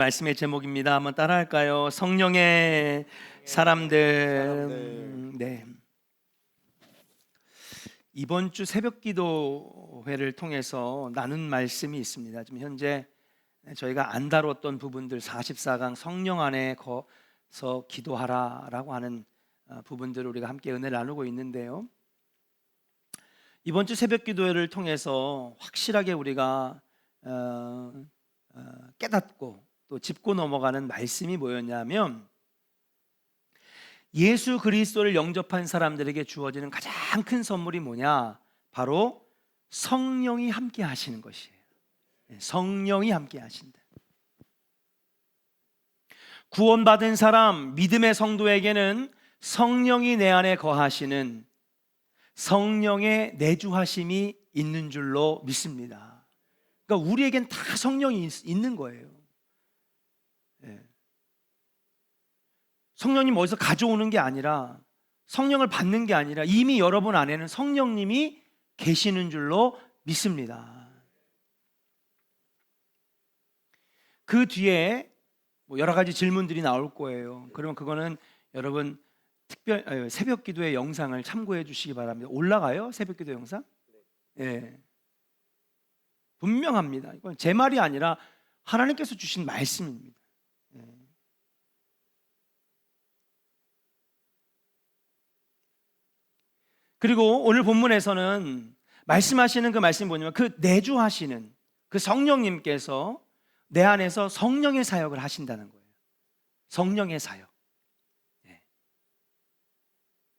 말씀의 제목입니다. 한번 따라할까요? 성령의 사람들. 네. 이번 주 새벽 기도회를 통해서 나눈 말씀이 있습니다. 지금 현재 저희가 안 다뤘던 부분들 44강 성령 안에 거서 기도하라라고 하는 부분들을 우리가 함께 은혜를 나누고 있는데요. 이번 주 새벽 기도회를 통해서 확실하게 우리가 깨닫고 또 짚고 넘어가는 말씀이 뭐였냐면, 예수 그리스도를 영접한 사람들에게 주어지는 가장 큰 선물이 뭐냐? 바로 성령이 함께 하시는 것이에요. 성령이 함께 하신다. 구원받은 사람, 믿음의 성도에게는 성령이 내 안에 거하시는 성령의 내주하심이 있는 줄로 믿습니다. 그러니까 우리에겐 다 성령이 있는 거예요. 성령님 어디서 가져오는 게 아니라, 성령을 받는 게 아니라 이미 여러분 안에는 성령님이 계시는 줄로 믿습니다. 그 뒤에 여러 가지 질문들이 나올 거예요. 그러면 그거는 여러분 새벽 기도의 영상을 참고해 주시기 바랍니다. 올라가요? 새벽 기도 영상? 네. 분명합니다. 이건 제 말이 아니라 하나님께서 주신 말씀입니다. 그리고 오늘 본문에서는 말씀하시는 그 말씀이 뭐냐면, 그 내주하시는 그 성령님께서 내 안에서 성령의 사역을 하신다는 거예요. 성령의 사역.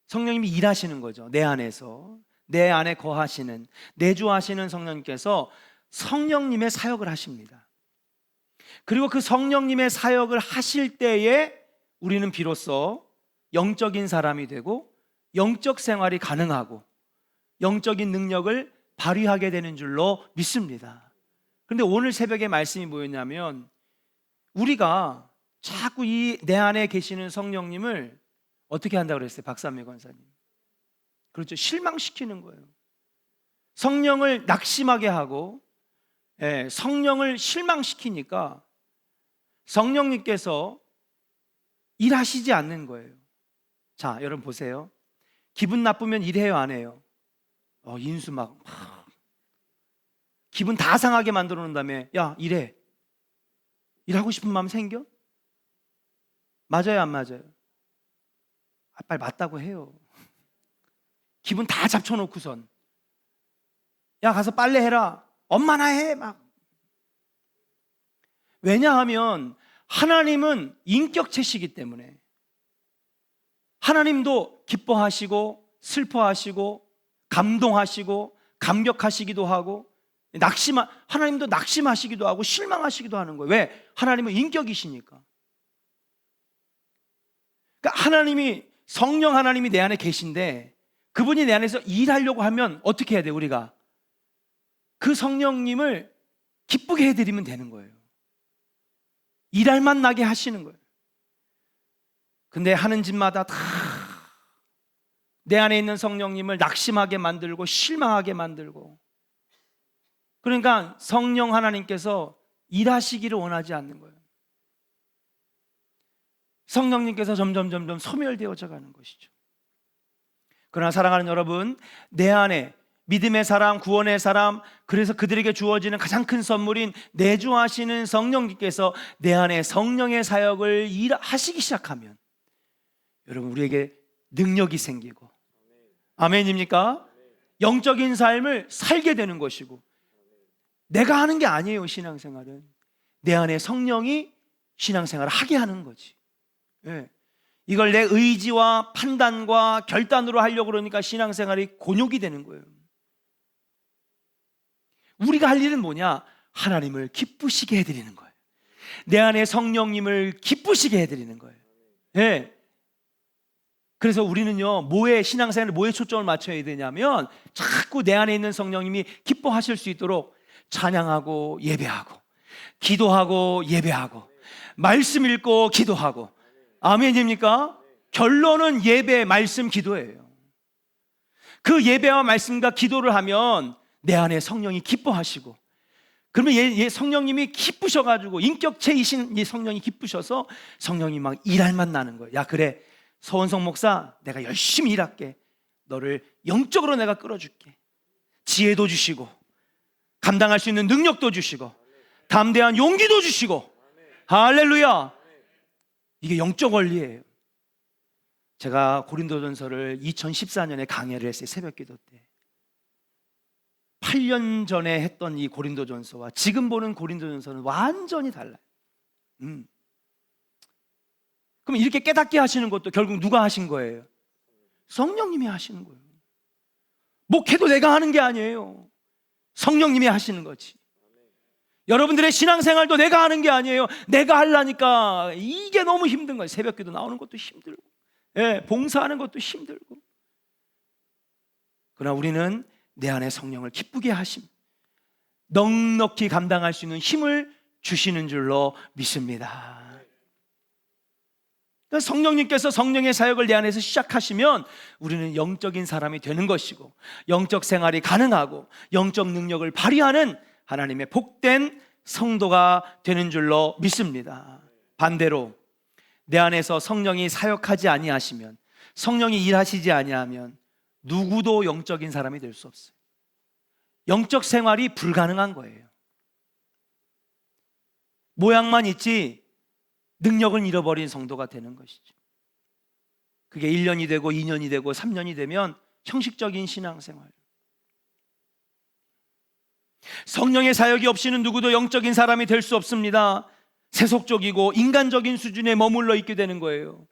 성령님이 일하시는 거죠. 내 안에서, 내 안에 거하시는, 내주하시는 성령님께서 성령님의 사역을 하십니다. 그리고 그 성령님의 사역을 하실 때에 우리는 비로소 영적인 사람이 되고 영적 생활이 가능하고 영적인 능력을 발휘하게 되는 줄로 믿습니다. 그런데 오늘 새벽의 말씀이 뭐였냐면, 우리가 자꾸 이 내 안에 계시는 성령님을 어떻게 한다고 그랬어요? 박삼미 권사님. 그렇죠. 실망시키는 거예요. 성령을 낙심하게 하고 성령을 실망시키니까 성령님께서 일하시지 않는 거예요. 자, 여러분 보세요. 기분 나쁘면 일해요, 안 해요? 인수 막 기분 다 상하게 만들어 놓은 다음에 야, 일해. 일하고 싶은 마음 생겨? 맞아요, 안 맞아요? 빨리 맞다고 해요. 기분 다 잡쳐놓고선 야, 가서 빨래 해라. 엄마나 해. 막. 왜냐하면 하나님은 인격체시기 때문에 하나님도 기뻐하시고 슬퍼하시고 감동하시고 감격하시기도 하고 하나님도 낙심하시기도 하고 실망하시기도 하는 거예요. 왜? 하나님은 인격이시니까. 그러니까 성령 하나님이 내 안에 계신데, 그분이 내 안에서 일하려고 하면 어떻게 해야 돼요? 우리가 그 성령님을 기쁘게 해드리면 되는 거예요. 일할 맛 나게 하시는 거예요. 근데 하는 짓마다 다 내 안에 있는 성령님을 낙심하게 만들고 실망하게 만들고, 그러니까 성령 하나님께서 일하시기를 원하지 않는 거예요. 성령님께서 점점 소멸되어져 가는 것이죠. 그러나 사랑하는 여러분, 내 안에 믿음의 사람, 구원의 사람, 그래서 그들에게 주어지는 가장 큰 선물인 내주하시는 성령님께서 내 안에 성령의 사역을 하시기 시작하면 여러분, 우리에게 능력이 생기고, 아멘입니까? 영적인 삶을 살게 되는 것이고, 내가 하는 게 아니에요. 신앙생활은 내 안에 성령이 신앙생활을 하게 하는 거지. 이걸 내 의지와 판단과 결단으로 하려고 그러니까 신앙생활이 곤욕이 되는 거예요. 우리가 할 일은 뭐냐? 하나님을 기쁘시게 해드리는 거예요. 내 안에 성령님을 기쁘시게 해드리는 거예요. 그래서 우리는요, 신앙생활에 뭐에 초점을 맞춰야 되냐면, 자꾸 내 안에 있는 성령님이 기뻐하실 수 있도록 찬양하고 예배하고 기도하고 예배하고 말씀 읽고 기도하고. 아멘입니까? 결론은 예배, 말씀, 기도예요. 그 예배와 말씀과 기도를 하면 내 안에 성령이 기뻐하시고 그러면 얘 성령님이 기쁘셔가지고, 인격체이신 이 성령이 기쁘셔서 성령이 막 일할 맛 나는 거예요. 야, 그래, 서원성 목사, 내가 열심히 일할게. 너를 영적으로 내가 끌어줄게. 지혜도 주시고, 감당할 수 있는 능력도 주시고, 담대한 용기도 주시고. 할렐루야. 이게 영적 원리예요. 제가 고린도전서를 2014년에 강해를 했어요. 새벽기도 때. 8년 전에 했던 이 고린도전서와 지금 보는 고린도전서는 완전히 달라요. 그럼 이렇게 깨닫게 하시는 것도 결국 누가 하신 거예요? 성령님이 하시는 거예요. 목회도 내가 하는 게 아니에요. 성령님이 하시는 거지. 여러분들의 신앙생활도 내가 하는 게 아니에요. 내가 하려니까 이게 너무 힘든 거예요. 새벽기도 나오는 것도 힘들고, 봉사하는 것도 힘들고. 그러나 우리는 내 안에 성령을 기쁘게 하심, 넉넉히 감당할 수 있는 힘을 주시는 줄로 믿습니다. 그러니까 성령님께서 성령의 사역을 내 안에서 시작하시면 우리는 영적인 사람이 되는 것이고, 영적 생활이 가능하고 영적 능력을 발휘하는 하나님의 복된 성도가 되는 줄로 믿습니다. 반대로 내 안에서 성령이 사역하지 아니하시면, 성령이 일하시지 아니하면 누구도 영적인 사람이 될 수 없어요. 영적 생활이 불가능한 거예요. 모양만 있지 능력을 잃어버린 성도가 되는 것이죠. 그게 1년이 되고 2년이 되고 3년이 되면 형식적인 신앙생활. 성령의 사역이 없이는 누구도 영적인 사람이 될 수 없습니다. 세속적이고 인간적인 수준에 머물러 있게 되는 거예요.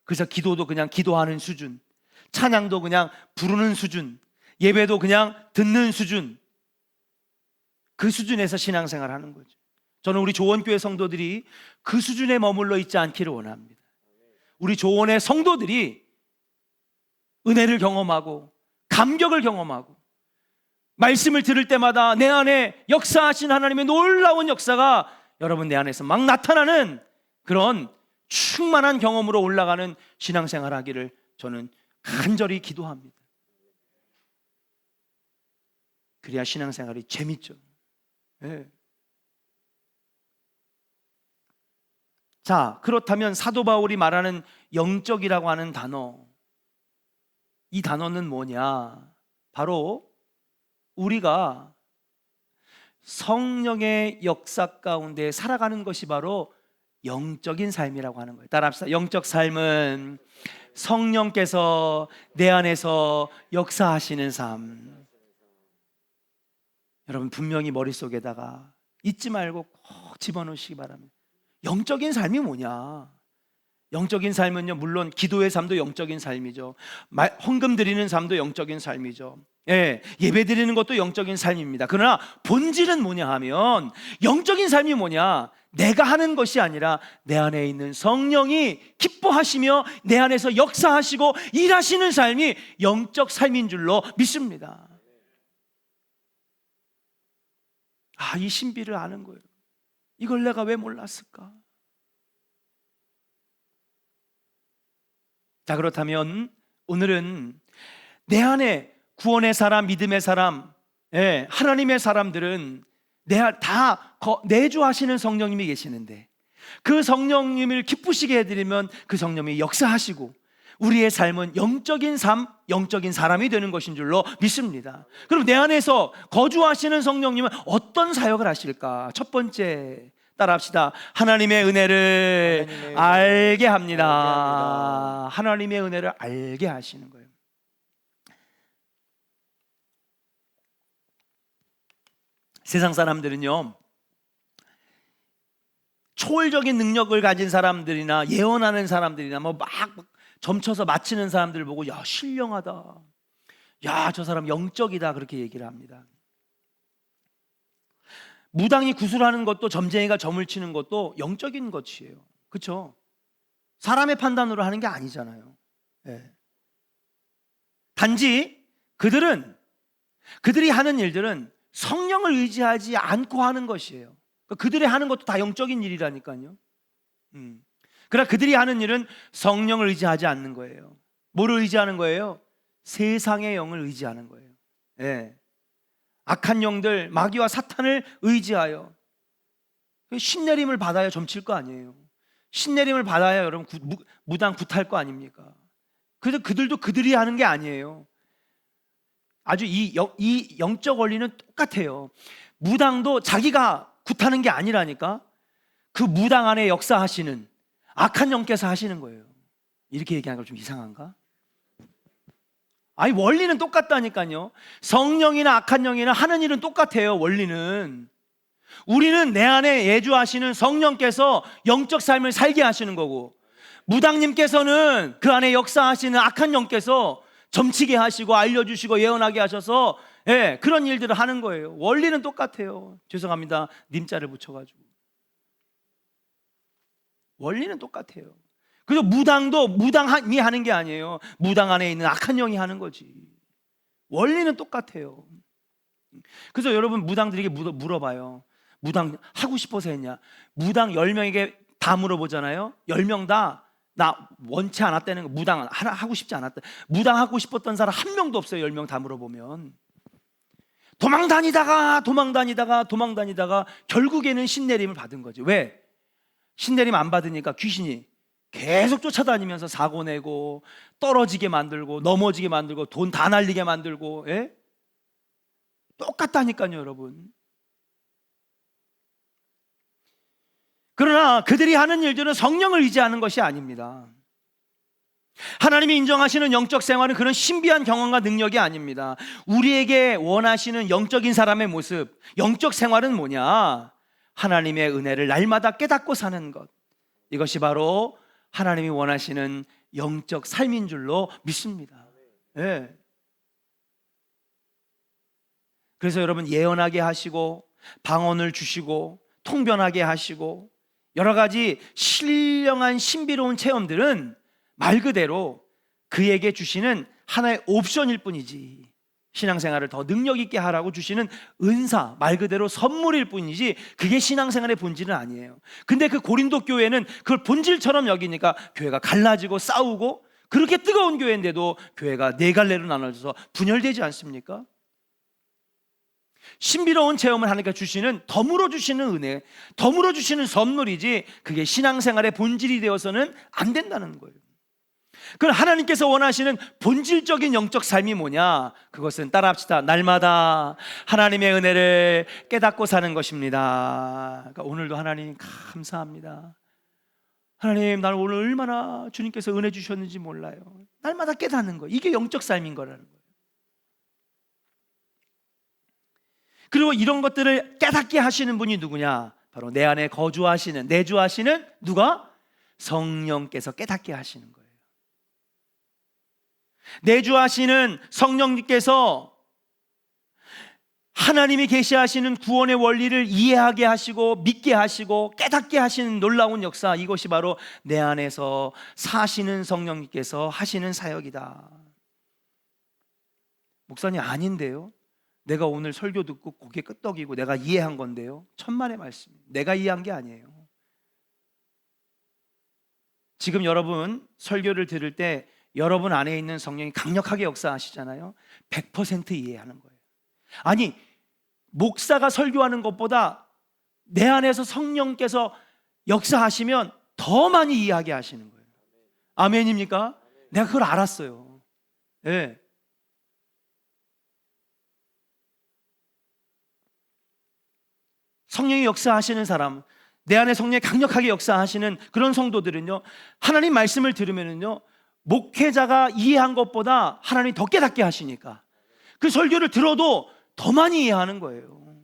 그래서 기도도 그냥 기도하는 수준, 찬양도 그냥 부르는 수준, 예배도 그냥 듣는 수준, 그 수준에서 신앙생활 하는 거죠. 저는 우리 조원교회 성도들이 그 수준에 머물러 있지 않기를 원합니다. 우리 조원의 성도들이 은혜를 경험하고 감격을 경험하고 말씀을 들을 때마다 내 안에 역사하신 하나님의 놀라운 역사가 여러분 내 안에서 막 나타나는 그런 충만한 경험으로 올라가는 신앙생활 하기를 저는 간절히 기도합니다. 그래야 신앙생활이 재밌죠. 네. 자, 그렇다면 사도 바울이 말하는 영적이라고 하는 단어, 이 단어는 뭐냐? 바로 우리가 성령의 역사 가운데 살아가는 것이 바로 영적인 삶이라고 하는 거예요. 따라합시다. 영적 삶은 성령께서 내 안에서 역사하시는 삶. 여러분 분명히 머릿속에다가 잊지 말고 꼭 집어넣으시기 바랍니다. 영적인 삶이 뭐냐? 영적인 삶은요, 물론 기도의 삶도 영적인 삶이죠. 헌금 드리는 삶도 영적인 삶이죠. 예배 드리는 것도 영적인 삶입니다. 그러나 본질은 뭐냐 하면, 영적인 삶이 뭐냐? 내가 하는 것이 아니라 내 안에 있는 성령이 기뻐하시며 내 안에서 역사하시고 일하시는 삶이 영적 삶인 줄로 믿습니다. 이 신비를 아는 거예요. 이걸 내가 왜 몰랐을까? 자, 그렇다면 오늘은 내 안에 구원의 사람, 믿음의 사람, 하나님의 사람들은 다 내주하시는 성령님이 계시는데, 그 성령님을 기쁘시게 해드리면 그 성령님이 역사하시고 우리의 삶은 영적인 삶, 영적인 사람이 되는 것인 줄로 믿습니다. 그럼 내 안에서 거주하시는 성령님은 어떤 사역을 하실까? 첫 번째, 따라합시다. 하나님의 은혜를 알게 합니다. 하나님의 은혜를 알게 하시는 거예요. 세상 사람들은요, 초월적인 능력을 가진 사람들이나 예언하는 사람들이나 막 점쳐서 맞히는 사람들을 보고 야, 신령하다, 야, 저 사람 영적이다, 그렇게 얘기를 합니다. 무당이 구슬하는 것도, 점쟁이가 점을 치는 것도 영적인 것이에요. 그렇죠? 사람의 판단으로 하는 게 아니잖아요. 단지 그들이 하는 일들은 성령을 의지하지 않고 하는 것이에요. 그들이 하는 것도 다 영적인 일이라니까요. 그러나 그들이 하는 일은 성령을 의지하지 않는 거예요. 뭐를 의지하는 거예요? 세상의 영을 의지하는 거예요. 악한 영들, 마귀와 사탄을 의지하여 신내림을 받아야 점칠 거 아니에요. 신내림을 받아야 여러분 무당 굿할 거 아닙니까? 그래서 그들도 그들이 하는 게 아니에요. 아주 이 영적 원리는 똑같아요. 무당도 자기가 굿하는 게 아니라니까. 그 무당 안에 역사하시는 악한 영께서 하시는 거예요. 이렇게 얘기하는 거 좀 이상한가? 아니 원리는 똑같다니까요. 성령이나 악한 영이나 하는 일은 똑같아요. 원리는. 우리는 내 안에 예주하시는 성령께서 영적 삶을 살게 하시는 거고, 무당님께서는 그 안에 역사하시는 악한 영께서 점치게 하시고 알려주시고 예언하게 하셔서 그런 일들을 하는 거예요. 원리는 똑같아요. 죄송합니다. 님자를 붙여가지고. 원리는 똑같아요. 그래서 무당도 무당이 하는 게 아니에요. 무당 안에 있는 악한 영이 하는 거지. 원리는 똑같아요. 그래서 여러분 무당들에게 물어봐요. 무당 하고 싶어서 했냐? 무당 10명에게 다 물어보잖아요. 10명 다 나 원치 않았다는 거, 무당 하고 싶지 않았다. 무당 하고 싶었던 사람 한 명도 없어요. 10명 다 물어보면. 도망 다니다가 결국에는 신내림을 받은 거지. 왜? 신내림 안 받으니까 귀신이 계속 쫓아다니면서 사고 내고 떨어지게 만들고 넘어지게 만들고 돈 다 날리게 만들고. 똑같다니까요, 여러분. 그러나 그들이 하는 일들은 성령을 의지하는 것이 아닙니다. 하나님이 인정하시는 영적 생활은 그런 신비한 경험과 능력이 아닙니다. 우리에게 원하시는 영적인 사람의 모습, 영적 생활은 뭐냐? 하나님의 은혜를 날마다 깨닫고 사는 것. 이것이 바로 하나님이 원하시는 영적 삶인 줄로 믿습니다. 그래서 여러분 예언하게 하시고 방언을 주시고 통변하게 하시고 여러 가지 신령한 신비로운 체험들은 말 그대로 그에게 주시는 하나의 옵션일 뿐이지, 신앙생활을 더 능력 있게 하라고 주시는 은사, 말 그대로 선물일 뿐이지 그게 신앙생활의 본질은 아니에요. 근데 그 고린도 교회는 그걸 본질처럼 여기니까 교회가 갈라지고 싸우고, 그렇게 뜨거운 교회인데도 교회가 네 갈래로 나눠져서 분열되지 않습니까? 신비로운 체험을 하니까 주시는, 덤으로 주시는 은혜, 덤으로 주시는 선물이지 그게 신앙생활의 본질이 되어서는 안 된다는 거예요. 그럼 하나님께서 원하시는 본질적인 영적 삶이 뭐냐? 그것은 따라합시다. 날마다 하나님의 은혜를 깨닫고 사는 것입니다. 그러니까 오늘도 하나님 감사합니다. 하나님, 나를 오늘 얼마나 주님께서 은혜 주셨는지 몰라요. 날마다 깨닫는 거예요. 이게 영적 삶인 거라는 거예요. 그리고 이런 것들을 깨닫게 하시는 분이 누구냐? 바로 내 안에 거주하시는, 내주하시는 누가? 성령께서 깨닫게 하시는 거예요. 내주하시는 성령님께서 하나님이 계시하시는 구원의 원리를 이해하게 하시고 믿게 하시고 깨닫게 하시는 놀라운 역사, 이것이 바로 내 안에서 사시는 성령님께서 하시는 사역이다. 목사님, 아닌데요? 내가 오늘 설교 듣고 고개 끄덕이고 내가 이해한 건데요. 천만의 말씀, 내가 이해한 게 아니에요. 지금 여러분 설교를 들을 때 여러분 안에 있는 성령이 강력하게 역사하시잖아요. 100% 이해하는 거예요. 아니, 목사가 설교하는 것보다 내 안에서 성령께서 역사하시면 더 많이 이해하게 하시는 거예요. 아멘입니까? 내가 그걸 알았어요. 네. 성령이 역사하시는 사람, 내 안에 성령이 강력하게 역사하시는 그런 성도들은요, 하나님 말씀을 들으면은요, 목회자가 이해한 것보다 하나님이 더 깨닫게 하시니까 그 설교를 들어도 더 많이 이해하는 거예요.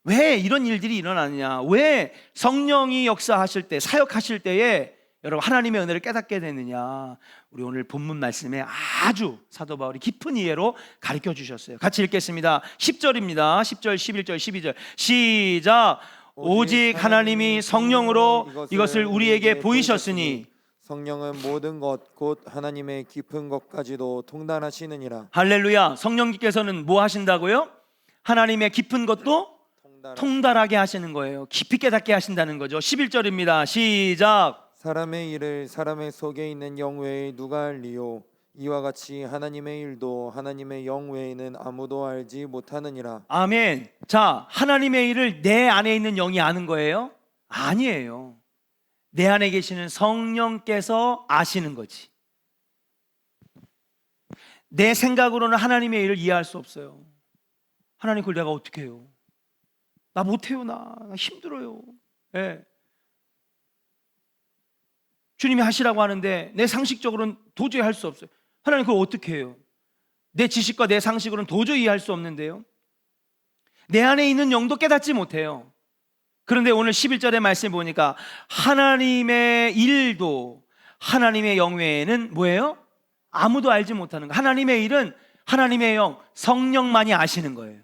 왜 이런 일들이 일어나느냐? 왜 성령이 역사하실 때, 사역하실 때에 여러분 하나님의 은혜를 깨닫게 되느냐? 우리 오늘 본문 말씀에 아주 사도 바울이 깊은 이해로 가르쳐 주셨어요. 같이 읽겠습니다. 10절입니다. 10절, 11절, 12절 시작. 오직 하나님이 성령으로 이것을 우리에게 보이셨으니 성령은 모든 것 곧 하나님의 깊은 것까지도 통달하시느니라. 할렐루야. 성령님께서는 뭐 하신다고요? 하나님의 깊은 것도 통달하게 하시는 거예요. 깊이 깨닫게 하신다는 거죠. 11절입니다. 시작. 사람의 일을 사람의 속에 있는 영 외에 누가 알리요? 이와 같이 하나님의 일도 하나님의 영 외에는 아무도 알지 못하느니라. 아멘. 자, 하나님의 일을 내 안에 있는 영이 아는 거예요? 아니에요. 내 안에 계시는 성령께서 아시는 거지. 내 생각으로는 하나님의 일을 이해할 수 없어요. 하나님, 그걸 내가 어떻게 해요? 나 못해요. 나 힘들어요. 예. 주님이 하시라고 하는데 내 상식적으로는 도저히 할 수 없어요. 하나님, 그걸 어떻게 해요? 내 지식과 내 상식으로는 도저히 이해할 수 없는데요. 내 안에 있는 영도 깨닫지 못해요. 그런데 오늘 11절의 말씀 보니까 하나님의 일도 하나님의 영 외에는 뭐예요? 아무도 알지 못하는 거. 하나님의 일은 하나님의 영, 성령만이 아시는 거예요.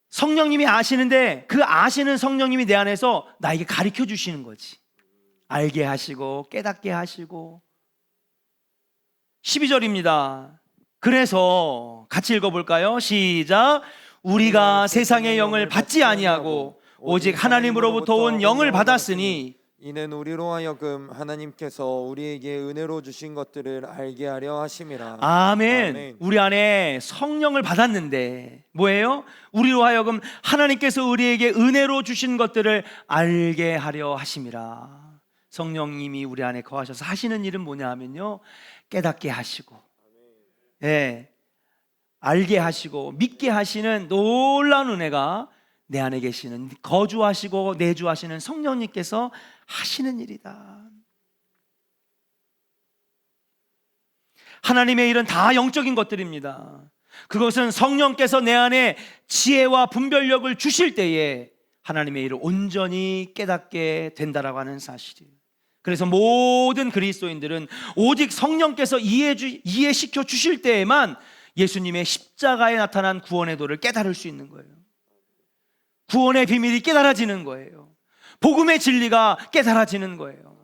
성령님이 아시는데 그 아시는 성령님이 내 안에서 나에게 가르쳐 주시는 거지. 알게 하시고 깨닫게 하시고. 12절입니다. 그래서 같이 읽어볼까요? 시작. 우리가 세상의 영을 받지 아니하고 오직 하나님으로부터 온 영을 받았으니 이는 우리로 하여금 하나님께서 우리에게 은혜로 주신 것들을 알게 하려 하심이라. 아멘. 아멘. 우리 안에 성령을 받았는데 뭐예요? 우리로 하여금 하나님께서 우리에게 은혜로 주신 것들을 알게 하려 하심이라. 성령님이 우리 안에 거하셔서 하시는 일은 뭐냐 하면요, 깨닫게 하시고, 예, 알게 하시고 믿게 하시는 놀라운 은혜가 내 안에 계시는 거주하시고 내주하시는 성령님께서 하시는 일이다. 하나님의 일은 다 영적인 것들입니다. 그것은 성령께서 내 안에 지혜와 분별력을 주실 때에 하나님의 일을 온전히 깨닫게 된다라고 하는 사실이에요. 그래서 모든 그리스도인들은 오직 성령께서 이해시켜 주실 때에만 예수님의 십자가에 나타난 구원의 도를 깨달을 수 있는 거예요. 구원의 비밀이 깨달아지는 거예요. 복음의 진리가 깨달아지는 거예요.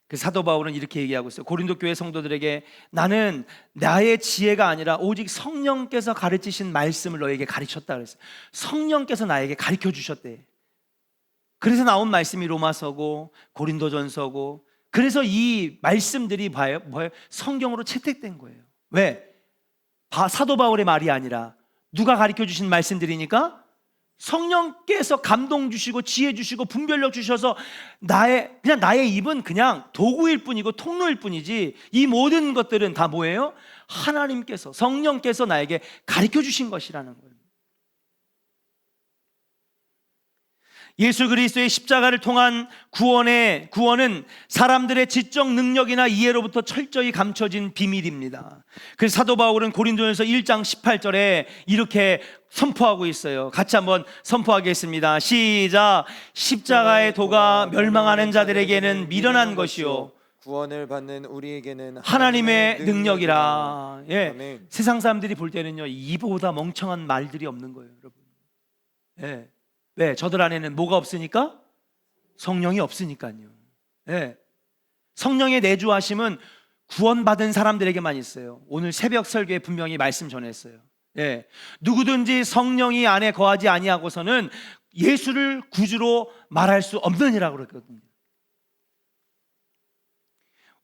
그 사도 바울은 이렇게 얘기하고 있어요. 고린도 교회 성도들에게 나는 나의 지혜가 아니라 오직 성령께서 가르치신 말씀을 너에게 가르쳤다 그랬어요. 성령께서 나에게 가르쳐 주셨대. 그래서 나온 말씀이 로마서고 고린도전서고, 그래서 이 말씀들이 뭐예요? 성경으로 채택된 거예요. 왜? 사도 바울의 말이 아니라 누가 가르쳐 주신 말씀들이니까 성령께서 감동 주시고 지혜 주시고 분별력 주셔서 그냥 나의 입은 그냥 도구일 뿐이고 통로일 뿐이지, 이 모든 것들은 다 뭐예요? 하나님께서, 성령께서 나에게 가르쳐 주신 것이라는 거예요. 예수 그리스도의 십자가를 통한 구원은 사람들의 지적 능력이나 이해로부터 철저히 감춰진 비밀입니다. 그래서 사도 바울은 고린도전서 1장 18절에 이렇게 선포하고 있어요. 같이 한번 선포하겠습니다. 시작. 십자가의 도가 멸망하는 자들에게는 미련한 것이요 구원을 받는 우리에게는 하나님의 능력이라. 예. 아멘. 세상 사람들이 볼 때는요, 이보다 멍청한 말들이 없는 거예요, 여러분. 예. 왜? 저들 안에는 뭐가 없으니까? 성령이 없으니까요. 예. 성령의 내주하심은 구원받은 사람들에게만 있어요. 오늘 새벽 설교에 분명히 말씀 전했어요. 예. 누구든지 성령이 안에 거하지 아니하고서는 예수를 구주로 말할 수 없느니라고 그랬거든요.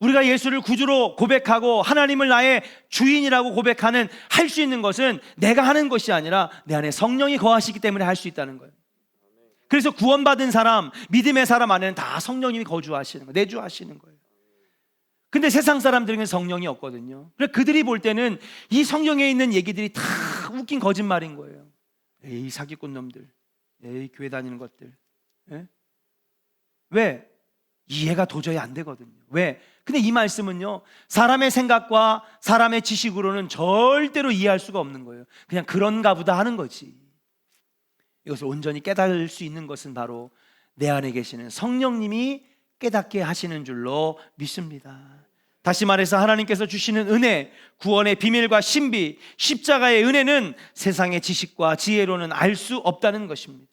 우리가 예수를 구주로 고백하고 하나님을 나의 주인이라고 고백하는, 할 수 있는 것은 내가 하는 것이 아니라 내 안에 성령이 거하시기 때문에 할 수 있다는 거예요. 그래서 구원받은 사람, 믿음의 사람 안에는 다 성령님이 거주하시는 거예요. 내주하시는 거예요. 근데 세상 사람들에게는 성령이 없거든요. 그래서 그들이 볼 때는 이 성경에 있는 얘기들이 다 웃긴 거짓말인 거예요. 에이, 사기꾼 놈들, 에이, 교회 다니는 것들. 예? 왜? 이해가 도저히 안 되거든요. 왜? 근데 이 말씀은요, 사람의 생각과 사람의 지식으로는 절대로 이해할 수가 없는 거예요. 그냥 그런가 보다 하는 거지. 이것을 온전히 깨달을 수 있는 것은 바로 내 안에 계시는 성령님이 깨닫게 하시는 줄로 믿습니다. 다시 말해서 하나님께서 주시는 은혜, 구원의 비밀과 신비, 십자가의 은혜는 세상의 지식과 지혜로는 알 수 없다는 것입니다.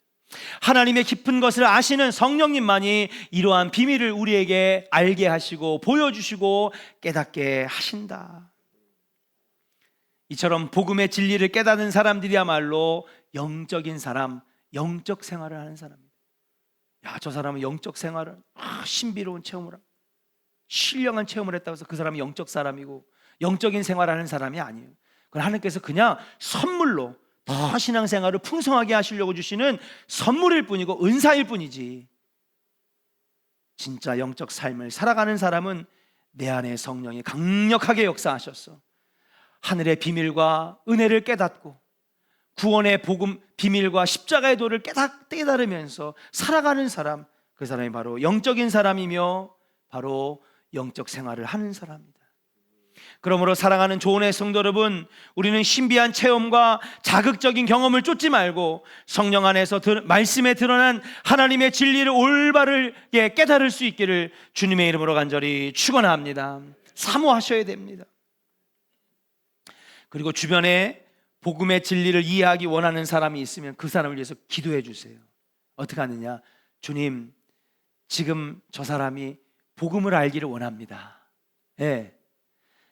하나님의 깊은 것을 아시는 성령님만이 이러한 비밀을 우리에게 알게 하시고 보여주시고 깨닫게 하신다. 이처럼 복음의 진리를 깨닫는 사람들이야말로 영적인 사람, 영적 생활을 하는 사람입니다. 야, 저 사람은 영적 생활을 신비로운 체험을 하고 신령한 체험을 했다고 해서 그 사람이 영적 사람이고 영적인 생활하는 사람이 아니에요. 그건 하나님께서 그냥 선물로 더 신앙생활을 풍성하게 하시려고 주시는 선물일 뿐이고 은사일 뿐이지, 진짜 영적 삶을 살아가는 사람은 내 안에 성령이 강력하게 역사하셔서 하늘의 비밀과 은혜를 깨닫고 구원의 복음 비밀과 십자가의 도를 깨달으면서 살아가는 사람, 그 사람이 바로 영적인 사람이며 바로 영적 생활을 하는 사람입니다. 그러므로 사랑하는 조은의 성도 여러분, 우리는 신비한 체험과 자극적인 경험을 쫓지 말고 성령 안에서 말씀에 드러난 하나님의 진리를 올바르게 깨달을 수 있기를 주님의 이름으로 간절히 축원합니다. 사모하셔야 됩니다. 그리고 주변에 복음의 진리를 이해하기 원하는 사람이 있으면 그 사람을 위해서 기도해 주세요. 어떻게 하느냐? 주님, 지금 저 사람이 복음을 알기를 원합니다. 예.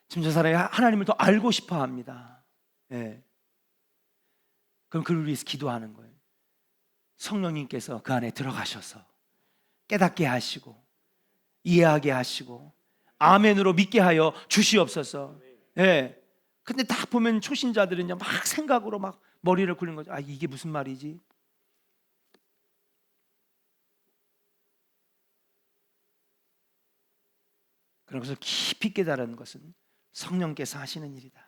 지금 저 사람이 하나님을 더 알고 싶어 합니다. 예. 그럼 그를 위해서 기도하는 거예요. 성령님께서 그 안에 들어가셔서 깨닫게 하시고 이해하게 하시고 아멘으로 믿게 하여 주시옵소서. 예. 근데 딱 보면 초신자들은 막 생각으로 막 머리를 굴리는 거죠. 아, 이게 무슨 말이지? 그러면서 깊이 깨달은 것은 성령께서 하시는 일이다.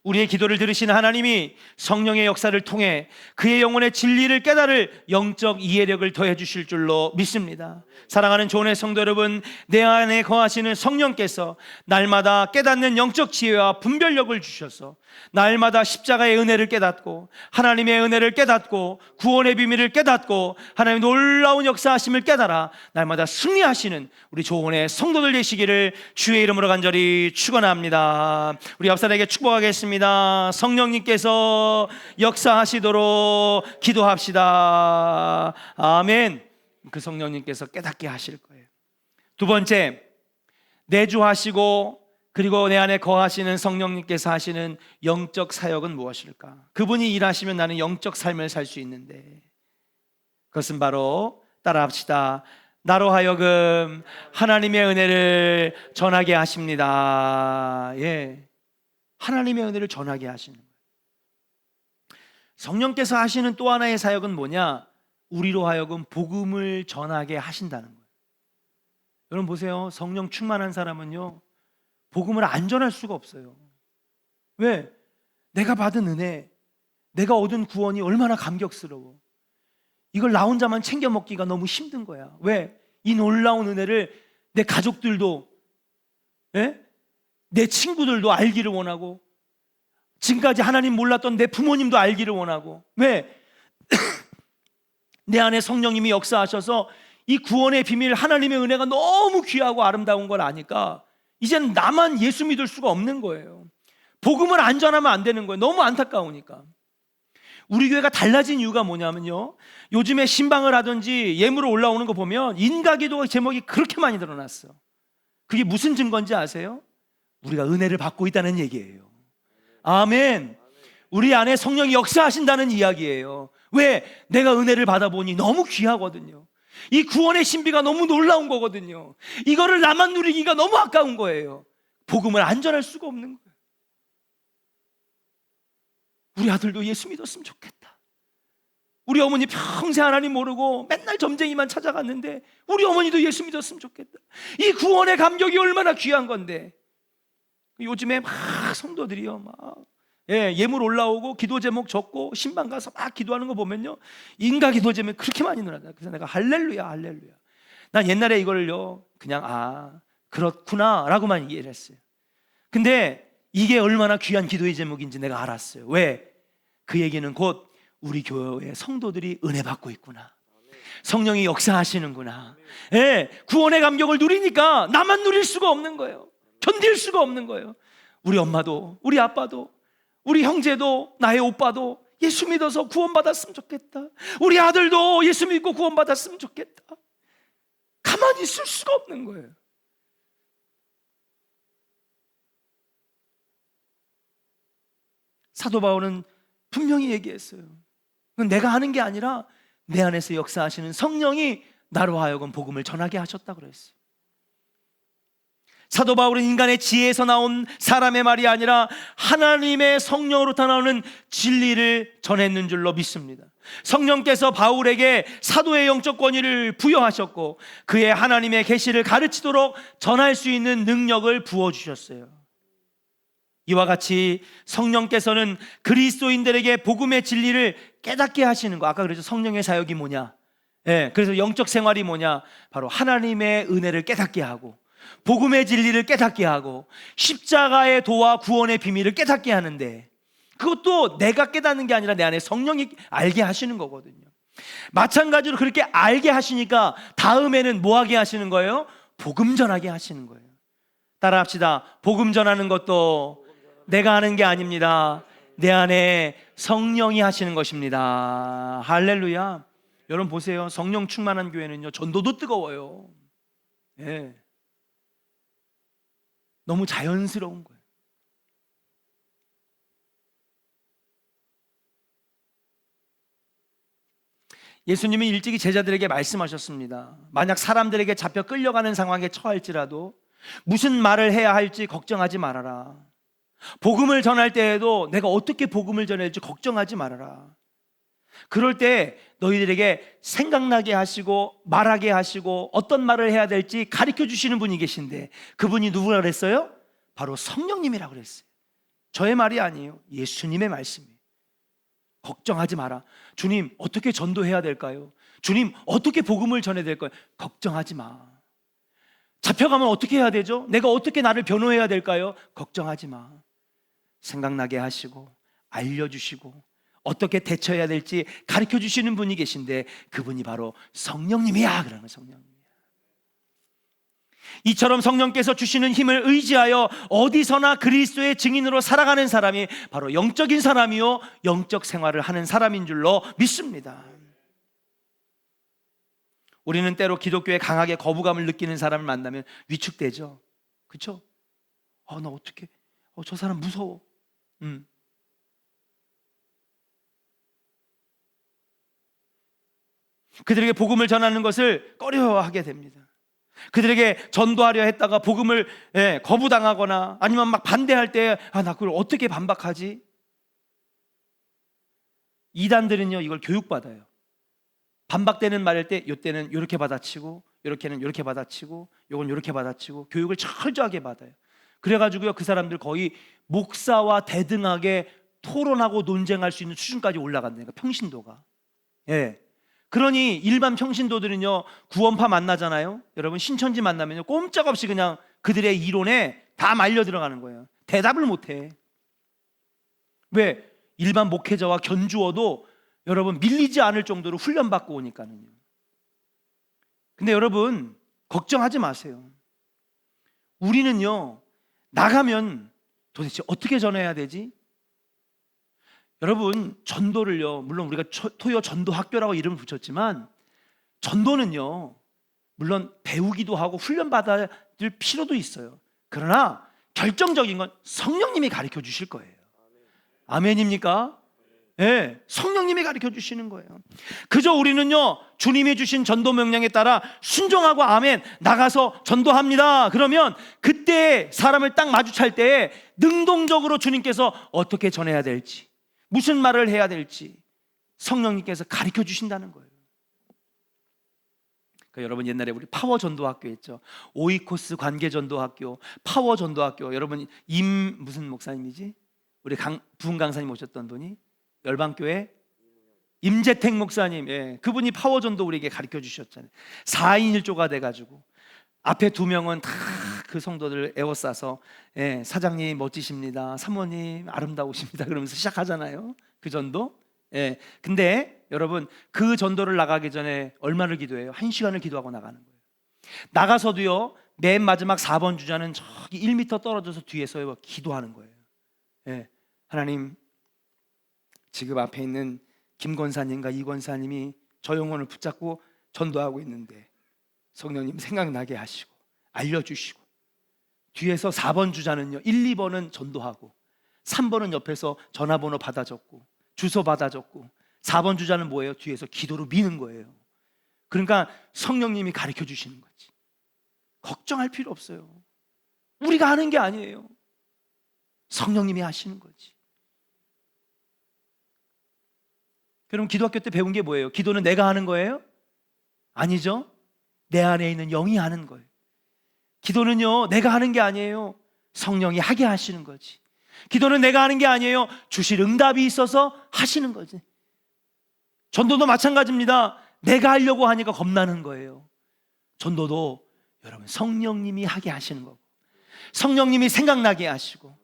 우리의 기도를 들으시는 하나님이 성령의 역사를 통해 그의 영혼의 진리를 깨달을 영적 이해력을 더해 주실 줄로 믿습니다. 사랑하는 조은의 성도 여러분, 내 안에 거하시는 성령께서 날마다 깨닫는 영적 지혜와 분별력을 주셔서 날마다 십자가의 은혜를 깨닫고 하나님의 은혜를 깨닫고 구원의 비밀을 깨닫고 하나님의 놀라운 역사하심을 깨달아 날마다 승리하시는 우리 조은의 성도들 되시기를 주의 이름으로 간절히 축원합니다. 우리 앞사람에게 축복하겠습니다. 성령님께서 역사하시도록 기도합시다. 아멘. 그 성령님께서 깨닫게 하실 거예요. 두 번째, 내주하시고 그리고 내 안에 거하시는 성령님께서 하시는 영적 사역은 무엇일까? 그분이 일하시면 나는 영적 삶을 살 수 있는데, 그것은 바로 따라합시다. 나로 하여금 하나님의 은혜를 전하게 하십니다. 예, 하나님의 은혜를 전하게 하시는 거예요. 성령께서 하시는 또 하나의 사역은 뭐냐? 우리로 하여금 복음을 전하게 하신다는 거예요. 여러분 보세요. 성령 충만한 사람은요, 복음을 안 전할 수가 없어요. 왜? 내가 받은 은혜, 내가 얻은 구원이 얼마나 감격스러워. 이걸 나 혼자만 챙겨 먹기가 너무 힘든 거야. 왜? 이 놀라운 은혜를 내 가족들도, 예? 내 친구들도 알기를 원하고, 지금까지 하나님 몰랐던 내 부모님도 알기를 원하고. 왜? 내 안에 성령님이 역사하셔서 이 구원의 비밀, 하나님의 은혜가 너무 귀하고 아름다운 걸 아니까 이제는 나만 예수 믿을 수가 없는 거예요. 복음을 안 전하면 안 되는 거예요. 너무 안타까우니까. 우리 교회가 달라진 이유가 뭐냐면요, 요즘에 신방을 하든지 예물을 올라오는 거 보면 인가기도 제목이 그렇게 많이 드러났어. 그게 무슨 증거인지 아세요? 우리가 은혜를 받고 있다는 얘기예요. 아멘. 우리 안에 성령이 역사하신다는 이야기예요. 왜? 내가 은혜를 받아보니 너무 귀하거든요. 이 구원의 신비가 너무 놀라운 거거든요. 이거를 나만 누리기가 너무 아까운 거예요. 복음을 안 전할 수가 없는 거예요. 우리 아들도 예수 믿었으면 좋겠다. 우리 어머니 평생 하나님 모르고 맨날 점쟁이만 찾아갔는데 우리 어머니도 예수 믿었으면 좋겠다. 이 구원의 감격이 얼마나 귀한 건데. 요즘에 막 성도들이요, 막 예물 올라오고 기도 제목 적고 신방 가서 막 기도하는 거 보면요, 인가 기도 제목이 그렇게 많이 늘어나. 그래서 내가 할렐루야 할렐루야. 난 옛날에 이걸요 그냥 그렇구나 라고만 이해를 했어요. 근데 이게 얼마나 귀한 기도의 제목인지 내가 알았어요. 왜? 그 얘기는 곧 우리 교회 성도들이 은혜 받고 있구나, 성령이 역사하시는구나. 예, 구원의 감격을 누리니까 나만 누릴 수가 없는 거예요. 견딜 수가 없는 거예요. 우리 엄마도 우리 아빠도 우리 형제도 나의 오빠도 예수 믿어서 구원받았으면 좋겠다. 우리 아들도 예수 믿고 구원받았으면 좋겠다. 가만히 있을 수가 없는 거예요. 사도 바울은 분명히 얘기했어요. 그건 내가 하는 게 아니라 내 안에서 역사하시는 성령이 나로 하여금 복음을 전하게 하셨다고 그랬어요. 사도 바울은 인간의 지혜에서 나온 사람의 말이 아니라 하나님의 성령으로부터 나오는 진리를 전했는 줄로 믿습니다. 성령께서 바울에게 사도의 영적 권위를 부여하셨고 그의 하나님의 계시를 가르치도록 전할 수 있는 능력을 부어주셨어요. 이와 같이 성령께서는 그리스도인들에게 복음의 진리를 깨닫게 하시는 거. 아까 그랬죠. 성령의 사역이 뭐냐? 그래서 영적 생활이 뭐냐? 바로 하나님의 은혜를 깨닫게 하고 복음의 진리를 깨닫게 하고 십자가의 도와 구원의 비밀을 깨닫게 하는데, 그것도 내가 깨닫는 게 아니라 내 안에 성령이 알게 하시는 거거든요. 마찬가지로 그렇게 알게 하시니까 다음에는 뭐 하게 하시는 거예요? 복음 전하게 하시는 거예요. 따라합시다. 복음 전하는 것도 내가 하는 게 아닙니다. 내 안에 성령이 하시는 것입니다. 할렐루야. 여러분 보세요. 성령 충만한 교회는요, 전도도 뜨거워요. 너무 자연스러운 거예요. 예수님이 일찍이 제자들에게 말씀하셨습니다. 만약 사람들에게 잡혀 끌려가는 상황에 처할지라도 무슨 말을 해야 할지 걱정하지 말아라. 복음을 전할 때에도 내가 어떻게 복음을 전해야 할지 걱정하지 말아라. 그럴 때 너희들에게 생각나게 하시고 말하게 하시고 어떤 말을 해야 될지 가르쳐 주시는 분이 계신데, 그분이 누구라 그랬어요? 바로 성령님이라고 그랬어요. 저의 말이 아니에요. 예수님의 말씀이에요. 걱정하지 마라. 주님, 어떻게 전도해야 될까요? 주님, 어떻게 복음을 전해야 될까요? 걱정하지 마. 잡혀가면 어떻게 해야 되죠? 내가 어떻게 나를 변호해야 될까요? 걱정하지 마. 생각나게 하시고 알려주시고 어떻게 대처해야 될지 가르쳐 주시는 분이 계신데, 그분이 바로 성령님이야. 그러는 성령님이야. 이처럼 성령께서 주시는 힘을 의지하여 어디서나 그리스도의 증인으로 살아가는 사람이 바로 영적인 사람이요 영적 생활을 하는 사람인 줄로 믿습니다. 우리는 때로 기독교에 강하게 거부감을 느끼는 사람을 만나면 위축되죠. 그렇죠? 나 어떻게 저 사람 무서워. 그들에게 복음을 전하는 것을 꺼려하게 됩니다. 그들에게 전도하려 했다가 복음을 거부당하거나 아니면 막 반대할 때 나 그걸 어떻게 반박하지? 이단들은요 이걸 교육받아요. 반박되는 말일 때 이때는 이렇게 받아치고 이렇게는 이렇게 받아치고 요건 이렇게 받아치고 교육을 철저하게 받아요. 그래가지고요 그 사람들 거의 목사와 대등하게 토론하고 논쟁할 수 있는 수준까지 올라간다니까, 평신도가. 그러니 일반 평신도들은요 구원파 만나잖아요. 여러분 신천지 만나면요 꼼짝없이 그냥 그들의 이론에 다 말려 들어가는 거예요. 대답을 못해. 왜? 일반 목회자와 견주어도 여러분 밀리지 않을 정도로 훈련받고 오니까는요. 근데 여러분 걱정하지 마세요. 우리는요 나가면 도대체 어떻게 전해야 되지? 여러분 전도를요 물론 우리가 토요 전도 학교라고 이름을 붙였지만, 전도는요 물론 배우기도 하고 훈련받아야 될 필요도 있어요. 그러나 결정적인 건 성령님이 가르쳐 주실 거예요. 아멘입니까? 성령님이 가르쳐 주시는 거예요. 그저 우리는요 주님이 주신 전도 명령에 따라 순종하고 아멘 나가서 전도합니다. 그러면 그때 사람을 딱 마주칠 때에 능동적으로 주님께서 어떻게 전해야 될지, 무슨 말을 해야 될지 성령님께서 가르쳐 주신다는 거예요. 그러니까 여러분 옛날에 우리 파워 전도학교 있죠. 오이코스 관계 전도학교, 파워 전도학교. 여러분 무슨 목사님이지? 우리 부흥 강사님 오셨던 분이 열방교회 임재택 목사님, 그분이 파워 전도 우리에게 가르쳐 주셨잖아요. 4인 1조가 돼가지고 앞에 2명은 다 그 성도들 에워싸서 사장님 멋지십니다, 사모님 아름다우십니다 그러면서 시작하잖아요 그 전도. 근데 여러분 그 전도를 나가기 전에 얼마를 기도해요? 1시간을 기도하고 나가는 거예요. 나가서도요 맨 마지막 4번 주자는 저기 1m 떨어져서 뒤에서 기도하는 거예요. 하나님, 지금 앞에 있는 김 권사님과 이 권사님이 저 영혼을 붙잡고 전도하고 있는데 성령님 생각나게 하시고 알려주시고, 뒤에서 4번 주자는요 1, 2번은 전도하고 3번은 옆에서 전화번호 받아 적고 주소 받아 적고 4번 주자는 뭐예요? 뒤에서 기도로 미는 거예요. 그러니까 성령님이 가르쳐 주시는 거지. 걱정할 필요 없어요. 우리가 하는 게 아니에요. 성령님이 하시는 거지. 그럼 기도학교 때 배운 게 뭐예요? 기도는 내가 하는 거예요? 아니죠. 내 안에 있는 영이 하는 거예요. 기도는요, 내가 하는 게 아니에요. 성령이 하게 하시는 거지. 기도는 내가 하는 게 아니에요. 주실 응답이 있어서 하시는 거지. 전도도 마찬가지입니다. 내가 하려고 하니까 겁나는 거예요. 전도도 여러분 성령님이 하게 하시는 거고, 성령님이 생각나게 하시고,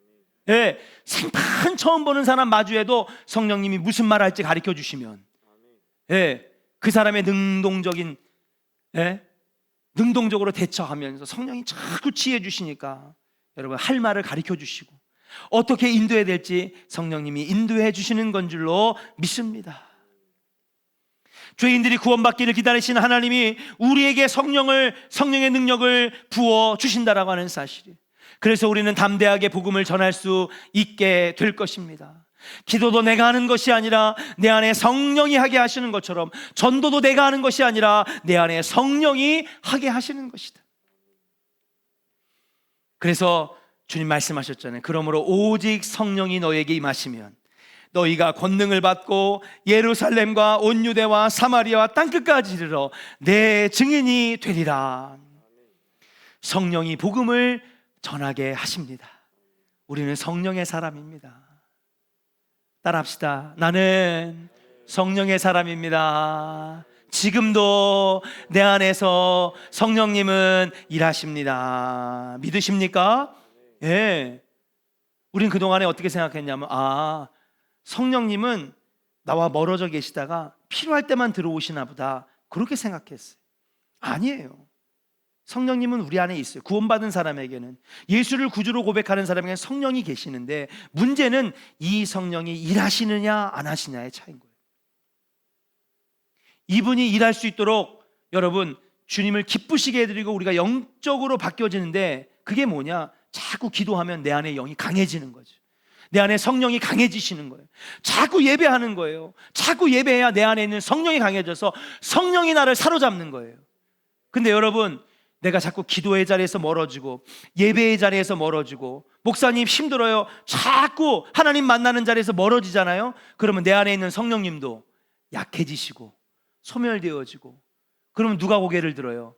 예, 생판 처음 보는 사람 마주해도 성령님이 무슨 말 할지 가르쳐 주시면, 예, 그 사람의 능동적인, 예, 능동적으로 대처하면서 성령이 자꾸 지혜 주시니까 여러분 할 말을 가르쳐 주시고 어떻게 인도해야 될지 성령님이 인도해 주시는 건 줄로 믿습니다. 죄인들이 구원받기를 기다리시는 하나님이 우리에게 성령의 능력을 부어 주신다라고 하는 사실이에요. 그래서 우리는 담대하게 복음을 전할 수 있게 될 것입니다. 기도도 내가 하는 것이 아니라 내 안에 성령이 하게 하시는 것처럼, 전도도 내가 하는 것이 아니라 내 안에 성령이 하게 하시는 것이다. 그래서 주님 말씀하셨잖아요. 그러므로 오직 성령이 너에게 임하시면 너희가 권능을 받고 예루살렘과 온 유대와 사마리아와 땅끝까지 이르러 내 증인이 되리라. 성령이 복음을 전하게 하십니다. 우리는 성령의 사람입니다. 따라합시다. 나는 성령의 사람입니다. 지금도 내 안에서 성령님은 일하십니다. 믿으십니까? 예. 우린 그동안에 어떻게 생각했냐면, 성령님은 나와 멀어져 계시다가 필요할 때만 들어오시나 보다, 그렇게 생각했어요. 아니에요. 성령님은 우리 안에 있어요. 구원받은 사람에게는, 예수를 구주로 고백하는 사람에게는 성령이 계시는데, 문제는 이 성령이 일하시느냐 안 하시냐의 차이인 거예요. 이분이 일할 수 있도록 여러분 주님을 기쁘시게 해드리고 우리가 영적으로 바뀌어지는데, 그게 뭐냐? 자꾸 기도하면 내 안에 영이 강해지는 거죠. 내 안에 성령이 강해지시는 거예요. 자꾸 예배하는 거예요. 자꾸 예배해야 내 안에 있는 성령이 강해져서 성령이 나를 사로잡는 거예요. 근데 여러분, 내가 자꾸 기도의 자리에서 멀어지고 예배의 자리에서 멀어지고, 목사님 힘들어요, 자꾸 하나님 만나는 자리에서 멀어지잖아요. 그러면 내 안에 있는 성령님도 약해지시고 소멸되어지고, 그러면 누가 고개를 들어요?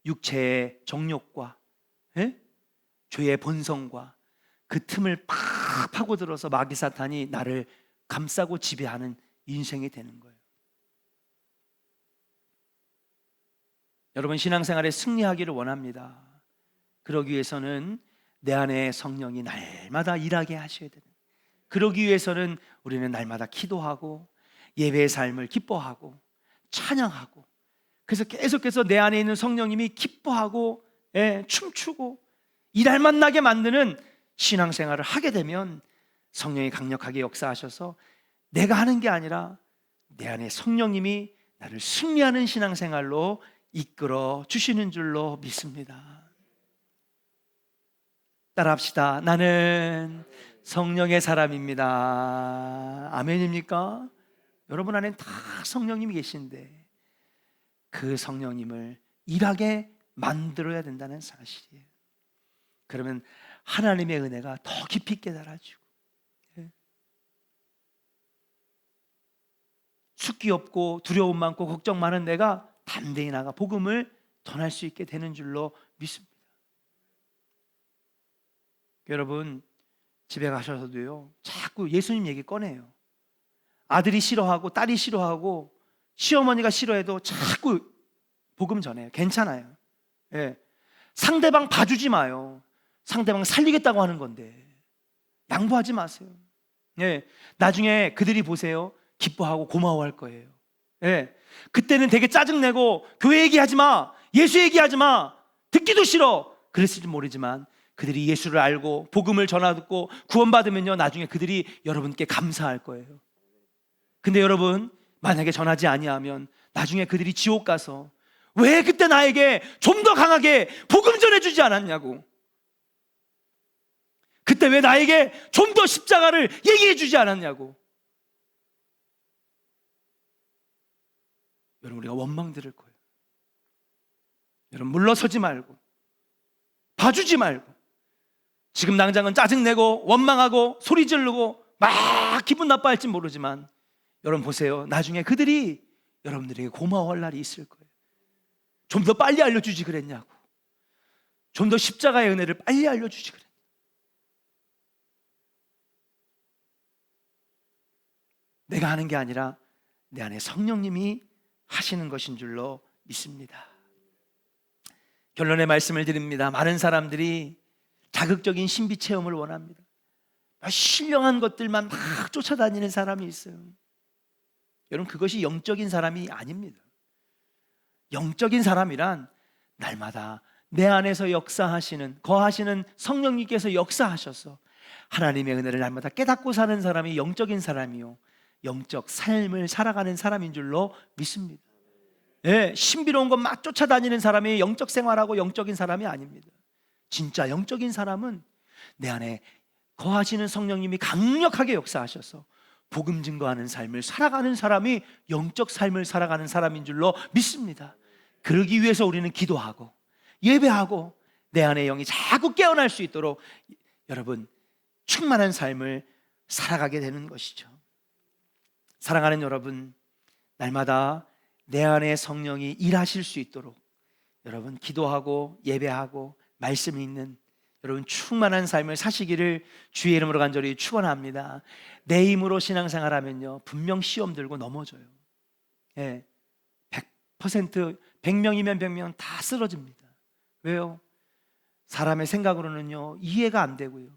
육체의 정욕과, 예? 죄의 본성과 그 틈을 팍 파고들어서 마귀 사탄이 나를 감싸고 지배하는 인생이 되는 거예요. 여러분, 신앙생활에 승리하기를 원합니다. 그러기 위해서는 내 안에 성령이 날마다 일하게 하셔야 돼요. 그러기 위해서는 우리는 날마다 기도하고 예배의 삶을 기뻐하고 찬양하고, 그래서 계속해서 내 안에 있는 성령님이 기뻐하고, 춤추고 일할 만나게 만드는 신앙생활을 하게 되면 성령이 강력하게 역사하셔서 내가 하는 게 아니라 내 안에 성령님이 나를 승리하는 신앙생활로 이끌어 주시는 줄로 믿습니다. 따라합시다. 나는 성령의 사람입니다. 아멘입니까? 여러분 안에 다 성령님이 계신데 그 성령님을 일하게 만들어야 된다는 사실이에요. 그러면 하나님의 은혜가 더 깊이 깨달아지고, 숙기 없고 두려움 많고 걱정 많은 내가 담대히 나가 복음을 전할 수 있게 되는 줄로 믿습니다. 여러분, 집에 가셔서도요, 자꾸 예수님 얘기 꺼내요. 아들이 싫어하고 딸이 싫어하고 시어머니가 싫어해도 자꾸 복음 전해요. 괜찮아요. 상대방 봐주지 마요. 상대방 살리겠다고 하는 건데 양보하지 마세요. 나중에 그들이 보세요, 기뻐하고 고마워할 거예요. 그때는 되게 짜증내고 교회 얘기하지 마, 예수 얘기하지 마, 듣기도 싫어 그랬을지 모르지만, 그들이 예수를 알고 복음을 전하고 구원받으면요, 나중에 그들이 여러분께 감사할 거예요. 근데 여러분, 만약에 전하지 아니하면 나중에 그들이 지옥 가서 왜 그때 나에게 좀 더 강하게 복음 전해주지 않았냐고, 그때 왜 나에게 좀 더 십자가를 얘기해 주지 않았냐고. 여러분, 우리가 원망 들을 거예요. 여러분, 물러서지 말고 봐주지 말고 지금 당장은 짜증내고 원망하고 소리 지르고 막 기분 나빠할지 모르지만 여러분 보세요. 나중에 그들이 여러분들에게 고마워할 날이 있을 거예요. 좀 더 빨리 알려주지 그랬냐고, 좀 더 십자가의 은혜를 빨리 알려주지 그랬냐고. 내가 하는 게 아니라 내 안에 성령님이 하시는 것인 줄로 믿습니다. 결론의 말씀을 드립니다. 많은 사람들이 자극적인 신비 체험을 원합니다. 신령한 것들만 막 쫓아다니는 사람이 있어요. 여러분, 그것이 영적인 사람이 아닙니다. 영적인 사람이란 날마다 내 안에서 역사하시는, 거하시는 성령님께서 역사하셔서 하나님의 은혜를 날마다 깨닫고 사는 사람이 영적인 사람이요, 영적 삶을 살아가는 사람인 줄로 믿습니다. 예, 신비로운 것 막 쫓아다니는 사람이 영적 생활하고 영적인 사람이 아닙니다. 진짜 영적인 사람은 내 안에 거하시는 성령님이 강력하게 역사하셔서 복음 증거하는 삶을 살아가는 사람이 영적 삶을 살아가는 사람인 줄로 믿습니다. 그러기 위해서 우리는 기도하고 예배하고 내 안의 영이 자꾸 깨어날 수 있도록 여러분 충만한 삶을 살아가게 되는 것이죠. 사랑하는 여러분, 날마다 내 안에 성령이 일하실 수 있도록 여러분 기도하고 예배하고 말씀 읽는 여러분 충만한 삶을 사시기를 주의 이름으로 간절히 축원합니다. 내 힘으로 신앙생활하면요 분명 시험 들고 넘어져요. 예, 100% 100명이면 100명 다 쓰러집니다. 왜요? 사람의 생각으로는요 이해가 안 되고요,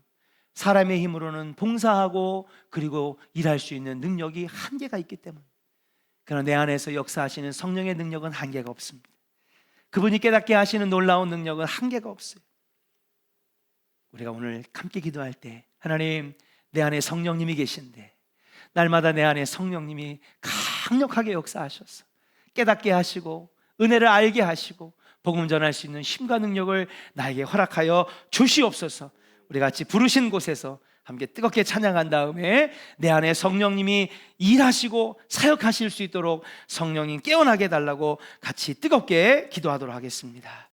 사람의 힘으로는 봉사하고 그리고 일할 수 있는 능력이 한계가 있기 때문에. 그러나 내 안에서 역사하시는 성령의 능력은 한계가 없습니다. 그분이 깨닫게 하시는 놀라운 능력은 한계가 없어요. 우리가 오늘 함께 기도할 때 하나님, 내 안에 성령님이 계신데 날마다 내 안에 성령님이 강력하게 역사하셔서 깨닫게 하시고 은혜를 알게 하시고 복음 전할 수 있는 힘과 능력을 나에게 허락하여 주시옵소서. 우리 같이 부르신 곳에서 함께 뜨겁게 찬양한 다음에 내 안에 성령님이 일하시고 사역하실 수 있도록 성령님 깨어나게 해달라고 같이 뜨겁게 기도하도록 하겠습니다.